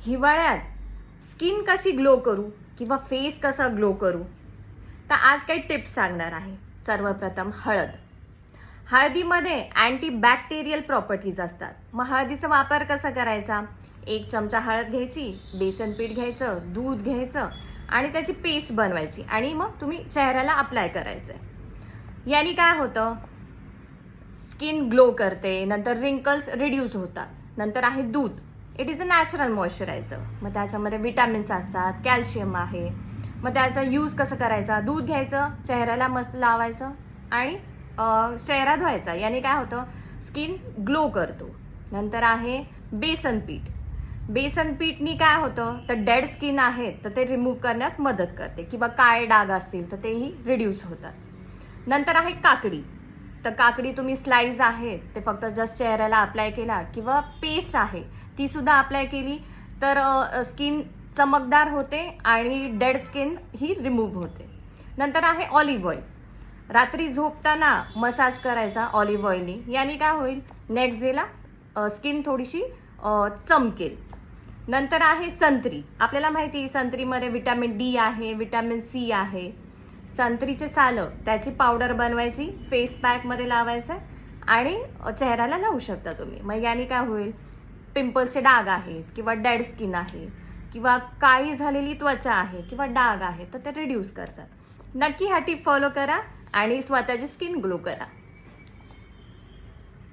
हिवाळ्यात स्किन कशी ग्लो करू किंवा फेस कसा ग्लो करू, तर आज काही टिप्स सांगणार आहे. सर्वप्रथम हळदीमध्ये अँटीबॅक्टेरियल प्रॉपर्टीज असतात. मग हळदीचा वापर कसा करायचा? 1 चमचा हळद घ्यायची, बेसन पीठ घ्यायचं, दूध घ्यायचं आणि त्याची पेस्ट बनवायची आणि मग तुम्ही चेहऱ्याला अप्लाय करायचं. याने काय होतं? स्किन ग्लो करते, नंतर रिंकल्स रिड्यूस होतात. नंतर आहे दूध. It is a natural moisturiser. मग त्याच्यामध्ये विटॅमिन्स असतात, कॅल्शियम आहे. मग त्याचा यूज कसं करायचा? दूध घ्यायचं, चेहऱ्याला मस्त लावायचं आणि चेहरा धुवायचा. याने काय होतं? स्किन ग्लो करतो. नंतर आहे बेसन पीठ. बेसन पीठनी काय होतं? तर डेड स्किन आहे तर ते रिमूव्ह करण्यास मदत करते किंवा काळे डाग असतील तर तेही रिड्यूस होतात. नंतर आहे काकडी. तर काकडी तुम्ही स्लाइस आहे ते फक्त जस्ट चेहऱ्याला अप्लाय केला किंवा पेस्ट आहे ती सुद्धा अप्लाय केली तर स्किन चमकदार होते आणि डेड स्किन ही रिमूव्ह होते. नंतर आहे ऑलिव्ह ऑइल. रात्री झोपताना मसाज करायचा ऑलिव्ह ऑइलनी. याने काय होईल? नेक्स्ट डेला स्किन थोडीशी चमकेल. नंतर आहे संत्री. आपल्याला माहिती आहे संत्रीमध्ये विटॅमिन डी आहे, विटॅमिन सी आहे. संत्रीचे सालं त्याची पावडर बनवायची, फेस पॅकमध्ये लावायचं आणि चेहऱ्याला लावू शकता तुम्ही. मग याने काय होईल? पिंपल्सचे डाग आहेत किंवा डेड स्किन आहे किंवा काळी झालेली त्वचा आहे किंवा डाग आहे तर ते रिड्यूस करतात. नक्की हा टिप फॉलो करा आणि स्वतःची स्किन ग्लो करा.